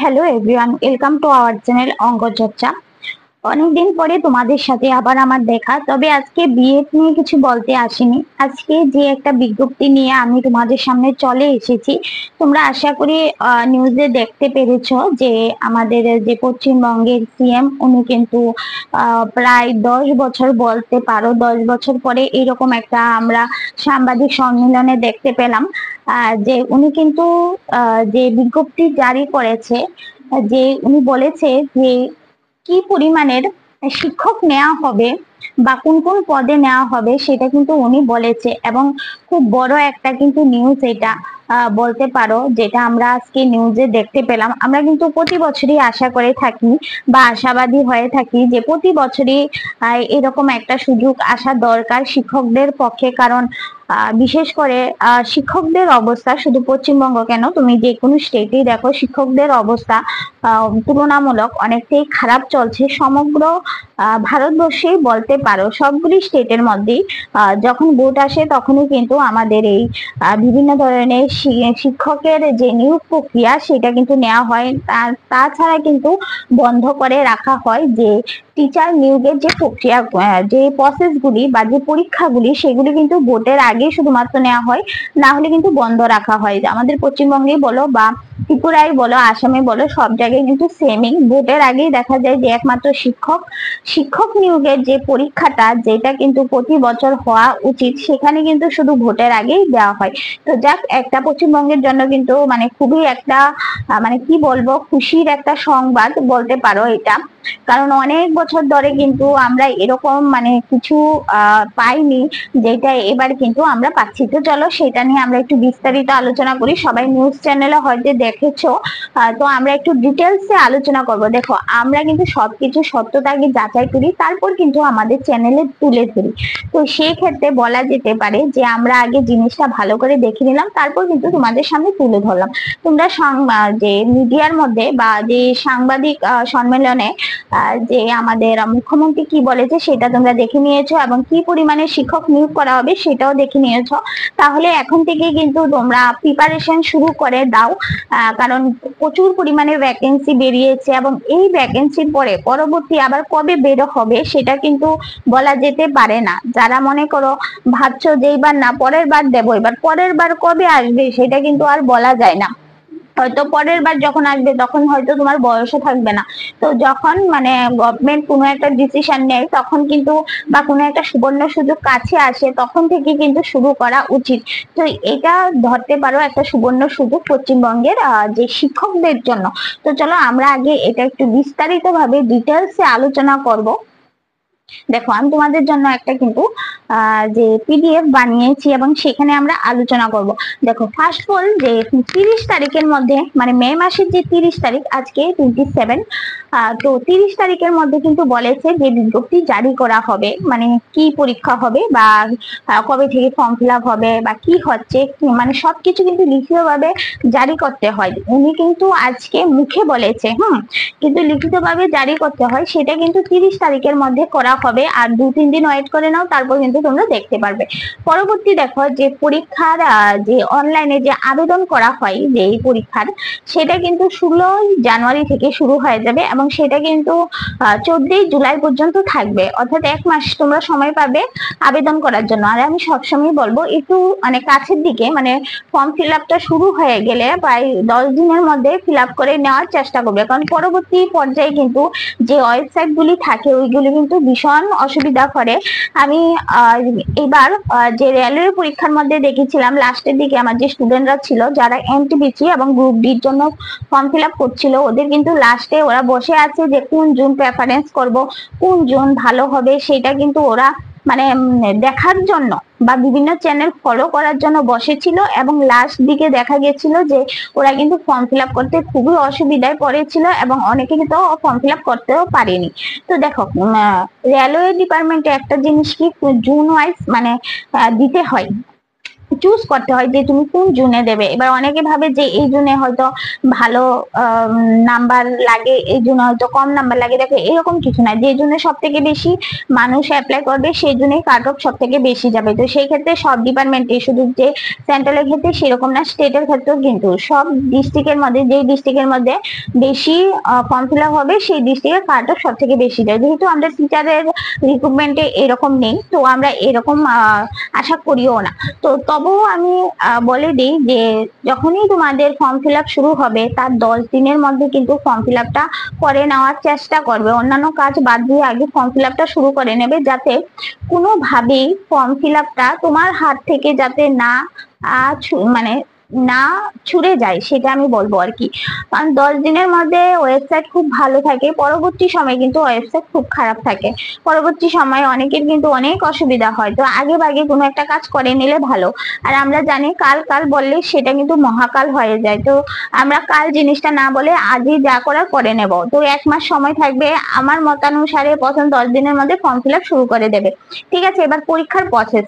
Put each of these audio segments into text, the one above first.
Hello everyone, welcome to our channel অঙ্ক চর্চা। অনেকদিন পরে তোমাদের সাথে আবার আমার দেখা। তবে আজকে বিএড নিয়ে কিছু বলতে আসিনি। আজকে যে একটা বিজ্ঞপ্তি নিয়ে আমি তোমাদের সামনে চলে এসেছি, তোমরা আশা করি নিউজে দেখতে পেরেছো যে আমাদের যে পশ্চিমবঙ্গের সিএম উনি কিন্তু প্রায় 10 বছর বলতে পারো, 10 বছর পরে এরকম একটা আমরা সাংবাদিক সম্মেলনে দেখতে পেলাম যে উনি কিন্তু যে বিজ্ঞপ্তি জারি করেছে, যে উনি বলেছে যে কি পরিমাণের শিক্ষক নেওয়া হবে বা কোন কোন পদে নেওয়া হবে সেটা কিন্তু উনি বলেছে। এবং খুব বড় একটা কিন্তু নিউজ এটা বলতে পারো, যেটা আমরা আজকে নিউজে দেখতে পেলাম। আমরা কিন্তু প্রতি বছরই আশা করে থাকি বা আশাবাদী হয়ে থাকি যে প্রতি বছরই এরকম একটা সুযোগ আসা দরকার শিক্ষকদের পক্ষে। কারণ বিশেষ করে শিক্ষকদের অবস্থা শুধু পশ্চিমবঙ্গ কেন, তুমি যে কোনো স্টেটেই দেখো শিক্ষকদের অবস্থা তুলনামূলক অনেকটাই খারাপ চলছে। সমগ্র ভারতবর্ষেই বলতে পারো সবগুলি স্টেটের মধ্যেই যখন ভোট আসে তখনই কিন্তু আমাদের এই বিভিন্ন ধরনের শিক্ষকের যে নিয়োগ প্রক্রিয়া সেটা কিন্তু নেওয়া হয়। তাছাড়া কিন্তু বন্ধ করে রাখা হয় যে টিচার নিয়োগের যে প্রক্রিয়া, যে প্রসেসগুলি বা যে পরীক্ষাগুলি সেগুলি কিন্তু ভোটের আগে শুধুমাত্র নেওয়া হয়, না হলে কিন্তু বন্ধ রাখা হয়। আমাদের পশ্চিমবঙ্গে বলো বা ত্রিপুরায় বলো, আসামে বলো, সব জায়গায় কিন্তু সেমই। ভোটের আগেই দেখা যায় যে একমাত্র শিক্ষক নিয়োগের যে পরীক্ষাটা, যেটা কিন্তু প্রতি বছর হওয়া উচিত, সেখানে কিন্তু শুধু ভোটের আগেই দেওয়া হয়। তো যাক, একটা পশ্চিমবঙ্গের জন্য কিন্তু মানে খুবই একটা মানে কি বলবো, খুশির একটা সংবাদ বলতে পারো এটা। কারণ অনেক বছর ধরে কিন্তু আমরা এরকম মানে কিছু পাইনি, যেটা এবার কিন্তু আমরা পাচ্ছি। তো চলো সেটা নিয়ে আমরা একটু বিস্তারিত আলোচনা করি। সবাই নিউজ চ্যানেলে হয়তো দেখেছো, তো আমরা একটু ডিটেলসে আলোচনা করব। দেখো, আমরা কিন্তু সবকিছু সত্যতা আগে যাচাই করি, তারপর কিন্তু আমাদের চ্যানেলে তুলে ধরি। তো সেই ক্ষেত্রে বলা যেতে পারে যে আমরা আগে জিনিসটা ভালো করে দেখে নিলাম, তারপর কিন্তু তোমাদের সামনে তুলে ধরলাম। তোমরা যে মিডিয়ার মধ্যে বা যে সাংবাদিক সম্মেলনে যে আমাদের মুখ্যমন্ত্রী কি বলেছে সেটা তোমরা দেখে নিয়েছো, এবং কি পরিমাণে শিক্ষক নিয়োগ করা হবে সেটাও দেখে নিয়েছো। তাহলে এখন থেকে কিন্তু তোমরা প্রিপারেশন শুরু করে দাও, কারণ প্রচুর পরিমাণে ভ্যাকেন্সি বেরিয়েছে এবং এই ভ্যাকেন্সির পরে পরবর্তী আবার কবে বের হবে সেটা কিন্তু বলা যেতে পারে না। যারা মনে করো ভাবছো যে এইবার না পরের বার দেবো, এবার পরের বার কবে আসবে সেটা কিন্তু আর বলা যায় না। হয়তো পরের বার যখন আসবে তখন হয়তো তোমার বয়সও থাকবে না। তো যখন মানে গভর্নমেন্ট কোনো একটা ডিসিশন নেয় তখন কিন্তু, বা কোনো একটা সুবর্ণ সুযোগ কাছে আসে, তখন থেকে কিন্তু শুরু করা উচিত। তো এটা ধরতে পারো একটা সুবর্ণ সুযোগ পশ্চিমবঙ্গের যে শিক্ষকদের জন্য। তো চলো আমরা আগে এটা একটু বিস্তারিত ভাবে ডিটেলসে আলোচনা করব। দেখো, আমি তোমাদের জন্য একটা কিন্তু যে পিডিএফ বানিয়েছি এবং সেখানে আমরা আলোচনা করব। দেখো, ফার্স্ট অফ অল যে 30 তারিখের মধ্যে, মানে মে মাসের যে 30 তারিখ, আজকে 27, তো 30 তারিখের মধ্যে কিন্তু বলেছে যে বিজ্ঞপ্তি জারি করা হবে। মানে কি পরীক্ষা হবে বা কবে থেকে ফর্ম ফিল আপ হবে বা কি হচ্ছে, মানে সবকিছু কিন্তু লিখিতভাবে জারি করতে হয়। উনি কিন্তু আজকে মুখে বলেছে, কিন্তু লিখিতভাবে জারি করতে হয়, সেটা কিন্তু 30 তারিখের মধ্যে করা হবে। আর 2-3 দিন ওয়েট করে নাও, তারপর কিন্তু তোমরা দেখতে পারবে। পরবর্তী দেখো, যে পরীক্ষার যে অনলাইনে যে আবেদন করা হয় যে এই পরীক্ষার, সেটা কিন্তু 16 জানুয়ারি থেকে শুরু হয়ে যাবে এবং সেটা কিন্তু 14 জুলাই পর্যন্ত থাকবে। অর্থাৎ 1 মাস তোমরা সময় পাবে আবেদন করার জন্য। আর আমি সবসময় বলবো একটু মানে কাছের দিকে, মানে ফর্ম ফিল আপটা শুরু হয়ে গেলে প্রায় 10 দিনের মধ্যে ফিল আপ করে নেওয়ার চেষ্টা করবে। কারণ পরবর্তী পর্যায়ে কিন্তু যে ওয়েবসাইট গুলি থাকে ওইগুলি কিন্তু ভীষণ অসুবিধা করে। আমি এবার যে রেলওয়ে পরীক্ষার মধ্যে দেখেছিলাম লাস্টের দিকে আমার যে স্টুডেন্টরা ছিল যারা এনটিপিসি এবং গ্রুপ ডির জন্য ফর্ম ফিল আপ করছিল, ওদের কিন্তু লাস্টে ওরা বসে আছে যে কোন জোন প্রেফারেন্স করব, কোন জোন ভালো হবে, সেটা কিন্তু ওরা মানে দেখার জন্য বা বিভিন্ন চ্যানেল ফলো করার জন্য বসেছিল। এবং লাস্ট দিকে দেখা গেছিল যে ওরা কিন্তু ফর্ম ফিল আপ করতে খুবই অসুবিধায় পড়েছিল এবং অনেকে কিন্তু ফর্ম ফিল আপ করতেও পারেনি। তো দেখো, রেলওয়ে ডিপার্টমেন্টে একটা জিনিস কি, জোন ওয়াইজ মানে দিতে হয়। চুজ করতে হয় যে তুমি কোন জুনে দেবে। এবার অনেকে ভাবে যে এই জুনে হয়তো ভালো নাম্বার লাগে, এই জন্য হয়তো কম নাম্বার লাগে। দেখো এরকম কিছু না, যে জন্য সব থেকে বেশি মানুষ অ্যাপ্লাই করবে সেই জন্যই কাট অফ সব থেকে বেশি যাবে। তো সেই ক্ষেত্রে সব ডিপার্টমেন্টে, শুধু যে সেন্ট্রালের ক্ষেত্রে সেরকম না, স্টেটের ক্ষেত্রেও কিন্তু সব ডিস্ট্রিক্টের মধ্যে, যে ডিস্ট্রিক্টের মধ্যে বেশি ফর্ম ফিল আপ হবে সেই ডিস্ট্রিক্টের কাট অফ সব থেকে বেশি যায়। যেহেতু আমরা টিচারের রিক্রুটমেন্টে এরকম নেই, তো আমরা এরকম আশা করিও না। তো তবুও আমি বলে দিই যে যখনই তোমাদের ফর্ম ফিল আপ শুরু হবে তার 10 দিনের মধ্যে কিন্তু ফর্ম ফিল আপটা করে নেওয়ার চেষ্টা করবে। অন্যান্য কাজ বাদ দিয়ে আগে ফর্ম ফিল আপটা শুরু করে নেবে, যাতে কোনোভাবেই ফর্ম ফিল আপটা তোমার হাত থেকে যাতে না মানে না ছুড়ে যায়, সেটা আমি বলবো আর কি। কারণ 10 দিনের মধ্যে ওয়েবসাইট খুব ভালো থাকে, পরবর্তী সময় কিন্তু ওয়েবসাইট খুব খারাপ থাকে। পরবর্তী সময় অনেকের কিন্তু অনেক অসুবিধা হয়। তো আগে ভাগে কোনো একটা কাজ করে নিলে ভালো। আর আমরা জানি কাল কাল বললে সেটা কিন্তু মহাকাল হয়ে যায়। তো আমরা কাল জিনিসটা না বলে আজই যা করার করে নেব। তো 1 মাস সময় থাকবে, আমার মতানুসারে প্রথম 10 দিনের মধ্যে ফর্ম ফিল আপ শুরু করে দেবে। ঠিক আছে, এবার পরীক্ষার প্রসেস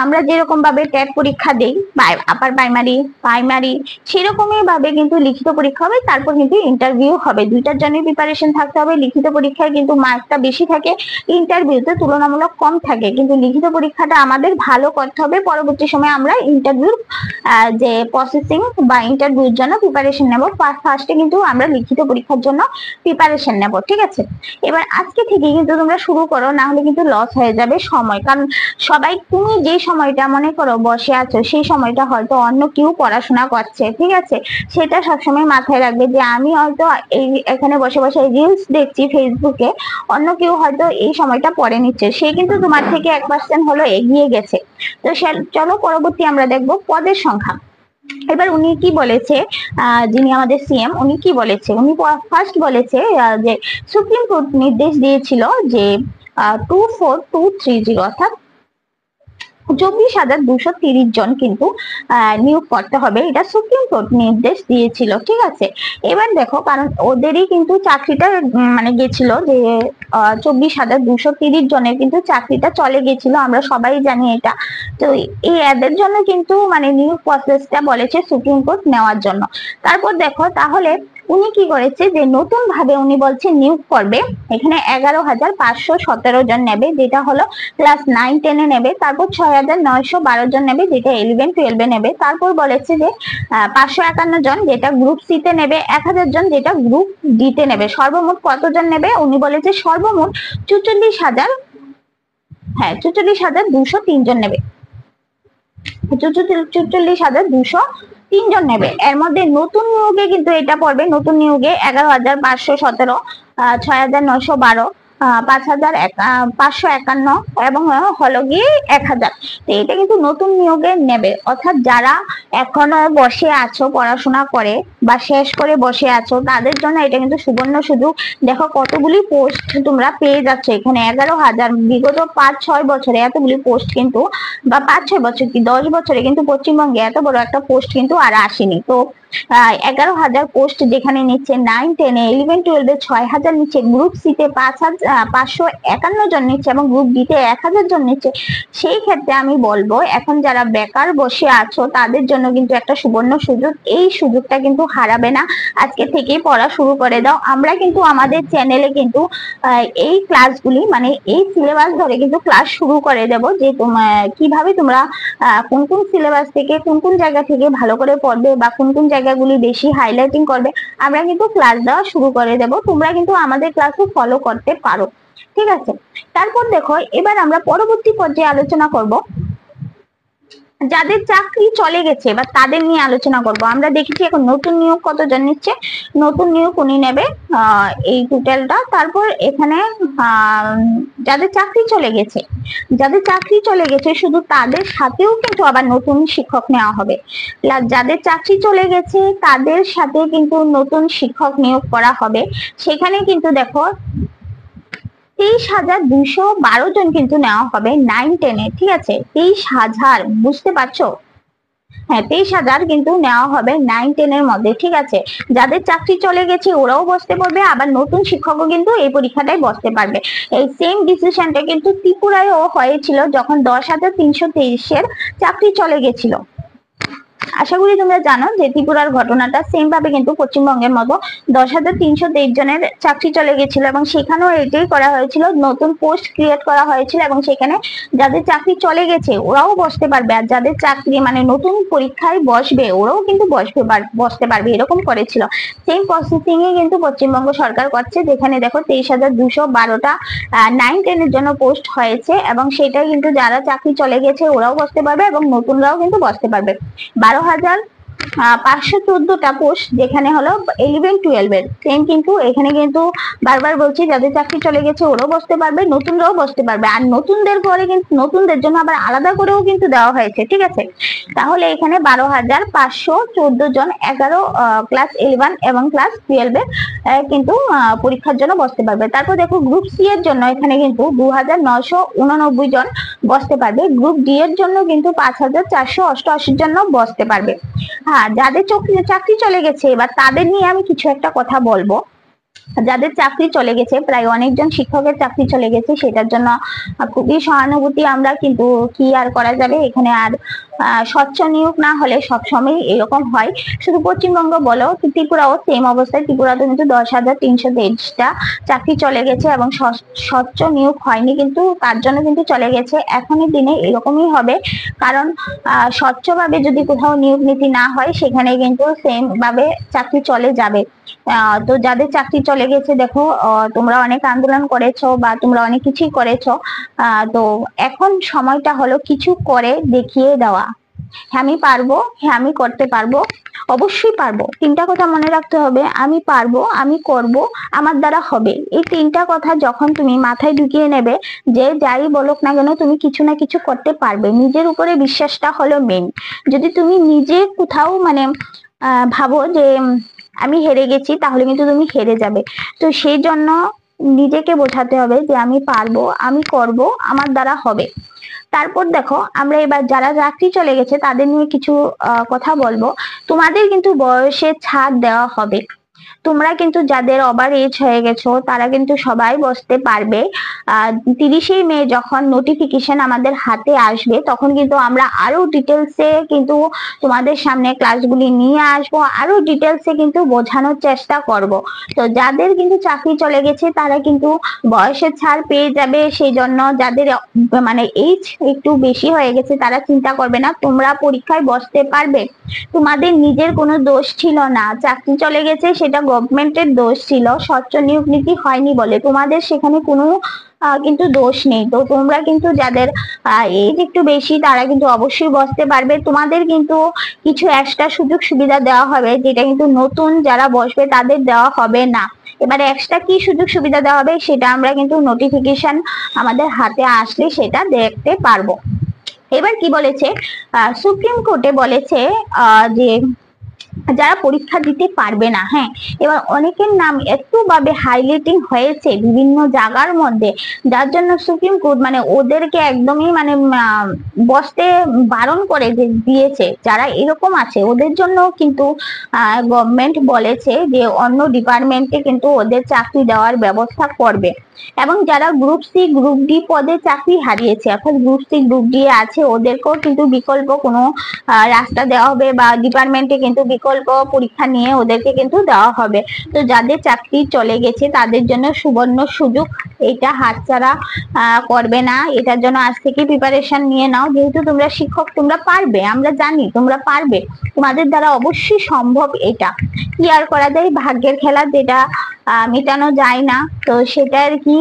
আমরা যেরকম ভাবে টেট পরীক্ষা দেই, আপার প্রাইমারি সেরকমই ভাবে কিন্তু লিখিত পরীক্ষা হবে, তারপর কিন্তু ইন্টারভিউ হবে। দুইটার জন্য প্রিপারেশন থাকতে হবে। লিখিত পরীক্ষায় কিন্তু মার্কটা বেশি থাকে, ইন্টারভিউতে তুলনামূলক কম থাকে। কিন্তু লিখিত পরীক্ষাটা আমাদের ভালো করতে হবে, পরবর্তী সময় আমরা ইন্টারভিউ যে প্রসেসিং বা ইন্টারভিউর জন্য প্রিপারেশন নেব। ফার্স্টে কিন্তু আমরা লিখিত পরীক্ষার জন্য প্রিপারেশন নেব। ঠিক আছে, এবার আজকে থেকে কিন্তু তোমরা শুরু করো, না হলে কিন্তু লস হয়ে যাবে সময়। কারণ সবাই, তুমি যে সময়টা মনে করো বসে আছো, সেই সময়টা হয়তো অন্য কেউ পড়াশোনা করছে। ঠিক আছে, সেটা সবসময় মাথায় রাখবে যে আমি হয়তো এই এখানে বসে বসে রিলস দেখছি ফেসবুকে, অন্য কেউ হয়তো এই সময়টা পড়ে নিচ্ছে, সে কিন্তু তোমার থেকে 1% হলো এগিয়ে গেছে। তো চলো পরবর্তী আমরা দেখবো পদের সংখ্যা। এবার উনি কি বলেছে, যিনি আমাদের সিএম, উনি কি বলেছে, উনি ফার্স্ট বলেছে যে সুপ্রিম কোর্ট নির্দেশ দিয়েছিল যে 24,230 অর্থাৎ 24,230 জন কিন্তু নিয়োগ করতে হবে, এটা সুপ্রিম কোর্ট নির্দেশ দিয়েছিল। ঠিক আছে, এবার দেখো, কারণ ওদেরই কিন্তু চাকরিটা মানে গেছিল যে 24,230 জনের কিন্তু চাকরিটা চলে গেছিল, আমরা সবাই জানি এটা। তো এই এদের জন্য কিন্তু মানে নিয়োগ প্রসেসটা বলেছে সুপ্রিম কোর্ট নেওয়ার জন্য। তারপর দেখো তাহলে উনি কি করেছে, যে নতুন ভাবে উনি বলছে নিয়োগ করবে, এখানে 11,517 জন নেবে, যেটা হলো ক্লাস 9-10 নেবে। তারপর 6,912 জন নেবে, যেটা 11-12 নেবে। তারপর বলেছে যে 551 জন যেটা গ্রুপ সি তে নেবে, 1000 জন যেটা গ্রুপ ডি তে নেবে। সর্বমোট কতজন নেবে, উনি বলেছে সর্বমোট 44,203 জন নেবে। 44,203 জন নেবে। এর মধ্যে নতুন নিয়োগে কিন্তু এটা পড়বে, নতুন নিয়োগে 11,517, 6,912, 5,551 এবং হলো গিয়ে 1,000। তো এটা কিন্তু নতুন নিয়োগে নেবে, অর্থাৎ যারা এখনো বসে আছো পড়াশোনা করে বা শেষ করে বসে আছো, তাদের জন্য এটা কিন্তু সুবর্ণ সুযোগ। দেখো কতগুলি পোস্ট তোমরা পেয়ে যাচ্ছ এখানে, 11,000। বিগত 5-6 বছরে এতগুলি পোস্ট কিন্তু, বা 5-6 বছর কি 10 বছরে কিন্তু পশ্চিমবঙ্গে এত বড় একটা পোস্ট কিন্তু আর আসেনি। তো 11,000 পোস্ট যেখানে নিচ্ছে 9-10, 11-12 6,000 নিচ্ছে, গ্রুপ সি তে 5,551 জন নিচ্ছে এবং গ্রুপ ডি তে 1,000 জন নিচ্ছে। সেই ক্ষেত্রে আমি বলবো এখন যারা বেকার বসে আছো তাদের জন্য কিন্তু একটা সুবর্ণ সুযোগ, এই সুযোগটা কিন্তু হারাবে না। আজকে থেকেই পড়া শুরু করে দাও। আমরা কিন্তু আমাদের চ্যানেলে কিন্তু এই ক্লাসগুলি মানে এই সিলেবাস ধরে কিন্তু ক্লাস শুরু করে দেব, যে কিভাবে তোমরা কোন কোন সিলেবাস থেকে কোন কোন জায়গা থেকে ভালো করে পড়বে বা কোন কোন জায়গাগুলি বেশি হাইলাইটিং করবে, আমরা কিন্তু ক্লাস দেওয়া শুরু করে দেব। তোমরা কিন্তু আমাদের ক্লাসে ফলো করতে পারো। ঠিক আছে, তারপর দেখো এবার আমরা পরবর্তী পর্যায়ে আলোচনা করব যাদের চাকরি চলে গেছে বা তাদের নিয়ে আলোচনা করব। আমরা দেখেছি এখন নতুন নিয়োগ কতজন নিচ্ছে, নতুন নিয়োগ উনি নেবে এই টোটালটা। তারপর এখানে যাদের চাকরি চলে গেছে, যাদের চাকরি চলে গেছে শুধু তাদের সাথেও কিন্তু আবার নতুন শিক্ষক নেওয়া হবে। যাদের চাকরি চলে গেছে তাদের সাথে কিন্তু নতুন শিক্ষক নিয়োগ করা হবে। সেখানে কিন্তু দেখো 23,212 জন কিন্তু নেওয়া হবে 9-10 এ। ঠিক আছে, 23,000, বুঝতে পারছো? হ্যাঁ, 23,000 কিন্তু নেওয়া হবে 9-10 এর মধ্যে। ঠিক আছে, যাদের চাকরি চলে গেছে ওরাও বসতে পারবে, আবার নতুন শিক্ষকও কিন্তু এই পরীক্ষাটাই বসতে পারবে। এই সেম ডিসিশনটা কিন্তু ত্রিপুরায়ও হয়েছিল, যখন 10,323 এর চাকরি চলে গেছিল। আশা করি তোমরা জানো যে ত্রিপুরার ঘটনাটা সেম ভাবে কিন্তু পশ্চিমবঙ্গের মতো 10,323 জনের চাকরি চলে গেছিল এবং সেখানেও এটাই করা হয়েছিল, নতুন পোস্ট ক্রিয়েট করা হয়েছিল এবং সেখানে যাদের চাকরি চলে গেছে ওরাও বসতে পারবে, আর যাদের চাকরি মানে নতুন পরীক্ষায় বসবে ওরাও কিন্তু বসতে পারবে, এরকম করেছিল। সেম প্রসেসিং এ কিন্তু পশ্চিমবঙ্গ সরকার করছে, যেখানে দেখো 23,212টা 9-10 এর জন্য পোস্ট হয়েছে এবং সেটা কিন্তু যারা চাকরি চলে গেছে ওরাও বসতে পারবে এবং নতুনরাও কিন্তু বসতে পারবে। 12,514টা পোস্ট যেখানে হলো 11-12 এর সেম, কিন্তু এখানে কিন্তু বারবার বলছি যাদের চাকরি চলে গেছে ওরাও বসতে পারবে, নতুনরাও বসতে পারবে, আর নতুনদের পরে কিন্তু নতুনদের জন্য আবার আলাদা করেও কিন্তু দেওয়া হয়েছে, ঠিক আছে। তাহলে এখানে 12,514 জন 11 ক্লাস 11 এবং ক্লাস 12 এর কিন্তু পরীক্ষার জন্য বসতে পারবে। তারপর দেখো গ্রুপ সি এর জন্য এখানে কিন্তু 2,989 জন বসতে পারবে, গ্রুপ ডি এর জন্য কিন্তু 5,488 জন বসতে পারবে। হ্যাঁ, যাদের চাকরি চলে গেছে এবার তাদের নিয়ে আমি কিছু একটা কথা বলবো। যাদের চাকরি চলে গেছে, প্রায় অনেকজন শিক্ষকের চাকরি চলে গেছে, সেটার জন্য খুবই সহানুভূতি আমরা, কিন্তু কি আর করা যাবে, এখানে আর স্বচ্ছ নিয়োগ না হলে সবসময় এরকম হয়। শুধু পশ্চিমবঙ্গ বলো, ত্রিপুরাও সেম অবস্থায়, ত্রিপুরাতে কিন্তু 10,323টা চাকরি চলে গেছে এবং স্বচ্ছ নিয়োগ হয়নি, কিন্তু তার জন্য কিন্তু চলে গেছে। এখনের দিনে এরকমই হবে, কারণ স্বচ্ছভাবে যদি কোথাও নিয়োগ নীতি না হয় সেখানে কিন্তু সেম ভাবে চাকরি চলে যাবে। তো যাদের চাকরি চলে গেছে দেখো, তোমরা অনেক আন্দোলন করেছো বা তোমরা অনেক কিছুই করেছো, তো এখন সময়টা হলো কিছু করে দেখিয়ে দেওয়া। হ্যাঁ আমি পারবো, হ্যাঁ আমি করতে পারবো, অবশ্যই পারবো। তিনটা কথা মনে রাখতে হবে, আমি পারবো, আমি করব, আমার দ্বারা হবে। এই তিনটা কথা যখন তুমি মাথায় ঢুকিয়ে নেবে, যে যাই বলুক না কেন তুমি কিছু না কিছু করতে পারবে। নিজের উপরে বিশ্বাসটা হলো মেন। যদি তুমি নিজে কোথাও মানে ভাবো যে আমি হেরে গেছি, তাহলে কিন্তু তুমি হেরে যাবে। তো সেই জন্য নিজেকে বোঝাতে হবে যে আমি পারবো, আমি করব, আমার দ্বারা হবে। তারপর দেখো আমরা এবার যারা চাকরি চলে গেছে তাদের নিয়ে কিছু কথা বলবো। তোমাদের কিন্তু বয়সে ছাড় দেওয়া হবে। তোমরা কিন্তু যাদের ওভার এজ হয়ে গেছো তারা কিন্তু সবাই বসতে পারবে। 30শে মে যখন নোটিফিকেশন আমাদের হাতে আসবে তখন কিন্তু আমরা আরো ডিটেলসে কিন্তু তোমাদের সামনে ক্লাসগুলি নিয়ে আসবো, আরো ডিটেলসে কিন্তু বোঝানোর চেষ্টা করব। তো যাদের কিন্তু চাকরি চলে গেছে তারা কিন্তু বয়সের ছাড় পেয়ে যাবে, সেই জন্য যাদের মানে এজ একটু বেশি হয়ে গেছে তারা চিন্তা করবে না, তোমরা পরীক্ষায় বসতে পারবে। তোমাদের নিজের কোনো দোষ ছিল না, চাকরি চলে গেছে সেটা গভর্নমেন্টের দোষ ছিল, স্বচ্ছ নিয়োগ নীতি হয়নি বলে, তোমাদের সেখানে কোনো কিন্তু দোষ নেই। তো তোমরা কিন্তু যাদের এজ একটু বেশি তারা কিন্তু অবশ্যই বসতে পারবে। তোমাদের কিন্তু কিছু এক্সট্রা সুযোগ সুবিধা দেওয়া হবে, যেটা কিন্তু নতুন যারা বসবে তাদের দেওয়া হবে না। এবারে এক্সট্রা কি সুযোগ সুবিধা দেওয়া হবে সেটা আমরা কিন্তু নোটিফিকেশন আমাদের হাতে আসলে সেটা দেখতে পারবো। এবার কি বলেছে, সুপ্রিম কোর্টে বলেছে যে যারা পরীক্ষা দিতে পারবে না, হ্যাঁ এবার অনেকের নাম একটু ভাবে হাইলাইটিং হয়েছে বিভিন্ন জায়গার মধ্যে, যার জন্য সুপ্রিম কোর্ট মানে ওদেরকে একদমই মানে বসতে বারণ করে দিয়েছে। যারা এরকম আছে ওদের জন্য কিন্তু গভর্নমেন্ট বলেছে যে অন্য ডিপার্টমেন্টে কিন্তু ওদের চাকরি দেওয়ার ব্যবস্থা করবে। এবং যারা গ্রুপ সি গ্রুপ ডি পদে চাকরি হারিয়েছে, অর্থাৎ গ্রুপ সি গ্রুপ ডি আছে, ওদেরকেও কিন্তু বিকল্প কোনো রাস্তা দেওয়া হবে বা ডিপার্টমেন্টে কিন্তু বিকল্প পরীক্ষা নিয়ে ওদেরকে কিন্তু দেওয়া হবে। তো যাদের চাকরি চলে গেছে তাদের জন্য সুবর্ণ সুযোগ, এটা হাতছাড়া করবে না। এটার জন্য আজ থেকে প্রিপারেশন নিয়ে নাও, যেহেতু তোমরা শিক্ষক, তোমরা পারবে, আমরা জানি তোমরা পারবে, তোমাদের দ্বারা অবশ্যই সম্ভব। এটা কি আর করা যায়, ভাগ্যের খেলা, যেটা মেটানো যায় না। তো সেটা আর কি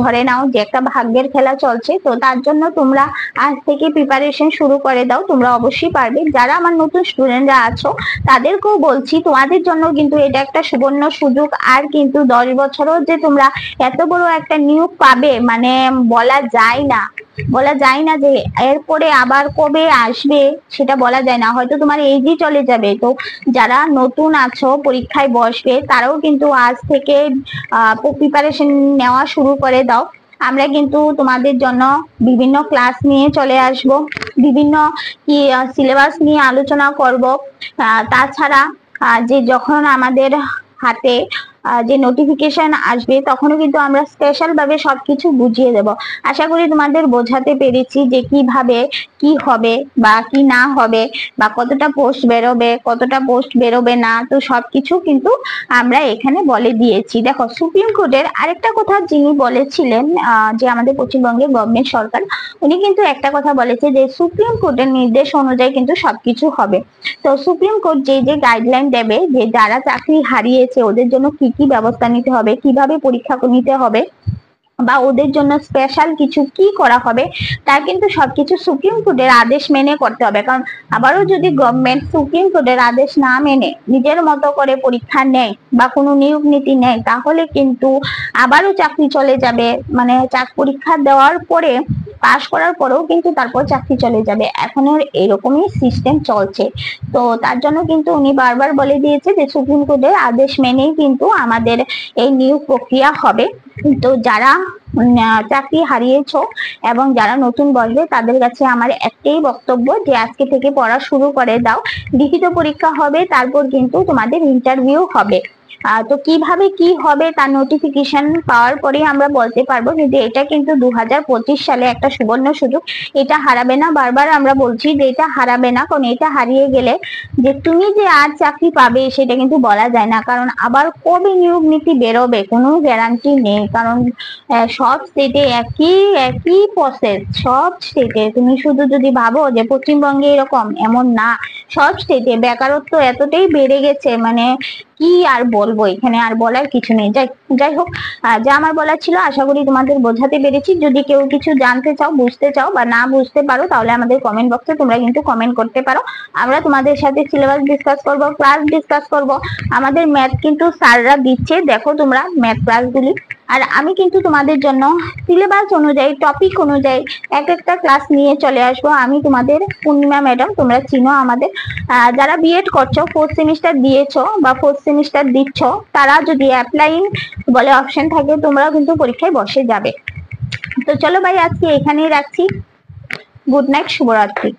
ধরে নাও যে একটা ভাগ্যের খেলা চলছে। তো তার জন্য তোমরা আজ থেকে প্রিপারেশন শুরু করে দাও, তোমরা অবশ্যই পারবে। যারা আমার নতুন স্টুডেন্টরা আছো তাদেরকেও বলছি তোমাদের জন্য কিন্তু এটা একটা সুবর্ণ সুযোগ। আর কিন্তু 10 বছরও যে তোমরা এত বড় একটা নিয়োগ পাবে মানে বলা যায় না, বলা যায় না যে এরপরে আবার কবে আসবে সেটা বলা যায় না, হয়তো তোমার এইজই চলে যাবে। তো যারা নতুন আছো পরীক্ষায় বসবে তারাও কিন্তু আজ থেকে প্রিপারেশন নেওয়া শুরু করে দাও। আমরা কিন্তু তোমাদের জন্য বিভিন্ন ক্লাস নিয়ে চলে আসব, বিভিন্ন কি সিলেবাস নিয়ে আলোচনা করব। তাছাড়া যে যখন আমাদের হাতে যে নোটিফিকেশন আসবে তখনও কিন্তু আমরা স্পেশাল ভাবে সবকিছু বুঝিয়ে দেব। আশা করি তোমাদের বোঝাতে পেরেছি যে কিভাবে কি হবে বা কি না হবে, বা কতটা পোস্ট বেরোবে কতটা পোস্ট বেরোবে না, তো সবকিছু কিন্তু আমরা এখানে বলে দিয়েছি। দেখো, সুপ্রিম কোর্টের আরেকটা কথা যিনি বলেছিলেন, যে আমাদের পশ্চিমবঙ্গের গভর্নমেন্ট সরকার, উনি কিন্তু একটা কথা বলেছে যে সুপ্রিম কোর্টের নির্দেশ অনুযায়ী কিন্তু সবকিছু হবে। তো সুপ্রিম কোর্ট যে যে গাইডলাইন দেবে যে যারা চাকরি হারিয়েছে ওদের জন্য কি কি ব্যবস্থা নিতে হবে, কিভাবে পরীক্ষা নিতে হবে, বা ওদের জন্য স্পেশাল কিছু কি করা হবে, তার কিন্তু সবকিছু সুপ্রিম কোর্টের আদেশ মেনে করতে হবে। কারণ আবারও যদি গভর্নমেন্ট সুপ্রিম কোর্টের আদেশ না মেনে নিজের মতো করে পরীক্ষা নেয় বা কোনো নিয়োগ নীতি নেয়, তাহলে কিন্তু আবারও চাকরি চলে যাবে। মানে পরীক্ষা দেওয়ার পরে পাশ করার পরেও কিন্তু তারপর চাকরি চলে যাবে। এখন এরকমই সিস্টেম চলছে। তো তার জন্য কিন্তু উনি বারবার বলে দিয়েছে যে সুপ্রিম কোর্টের আদেশ মেনেই কিন্তু আমাদের এই নিয়োগ প্রক্রিয়া হবে। তো যারা চাকরি হারিয়েছ এবং যারা নতুন বসবে তাদের কাছে আমার একটাই বক্তব্য যে আজকে থেকে পড়া শুরু করে দাও। লিখিত পরীক্ষা হবে, তারপর কিন্তু তোমাদের ইন্টারভিউ হবে। তো কিভাবে কি হবে তার নোটিফিকেশন পাওয়ার পরে আমরা বলতে পারবো। কিন্তু এটা কিন্তু 2025 সালে একটা সুবর্ণ সুযোগ, এটা হারাবে না। বারবার আমরা বলছি যে এটা হারাবে না, কারণ এটা হারিয়ে গেলে যে তুমি যে আর চাকরি পাবে সেটা কিন্তু বলা যায় না। কারণ আবার কবে নিয়োগ নীতি বেরোবে কোনো গ্যারান্টি নেই। কারণ সব স্টেটে একই একই প্রসেস, সব স্টেটে। তুমি শুধু যদি ভাবো যে পশ্চিমবঙ্গে এরকম, এমন না। সব স্টেটে বেকারত্ব এতটাই বেড়ে গেছে, মানে কি আর বলবো, এখানে আর বলার কিছু নেই। যাই হোক, যা আমার বলার ছিল আশা করি তোমাদের বোঝাতে পেরেছি। যদি কেউ কিছু জানতে চাও, বুঝতে চাও বা না বুঝতে পারো, তাহলে আমাদের কমেন্ট বক্সে তোমরা কিন্তু কমেন্ট করতে পারো। আমরা তোমাদের সাথে সিলেবাস ডিসকাস করব, ক্লাস ডিসকাস করব। আমাদের ম্যাথ কিন্তু স্যাররা দিচ্ছে, দেখো তোমরা ম্যাথ ক্লাসগুলি। আর আমি কিন্তু তোমাদের জন্য সিলেবাস অনুযায়ী, টপিক অনুযায়ী এক একটা ক্লাস নিয়ে চলে আসবো। আমি তোমাদের পূর্ণিমা ম্যাডাম, তোমরা চিনো আমাদের। যারা বিএড করছো, 4th সেমিস্টার দিয়েছো বা 4th সেমিস্টার দিচ্ছ, তারা যদি অ্যাপ্লাইং বলে অপশন থাকে, তোমরাও কিন্তু পরীক্ষায় বসে যাবে। তো চলো ভাই, আজকে এখানেই রাখছি। গুড নাইট, শুভরাত্রি।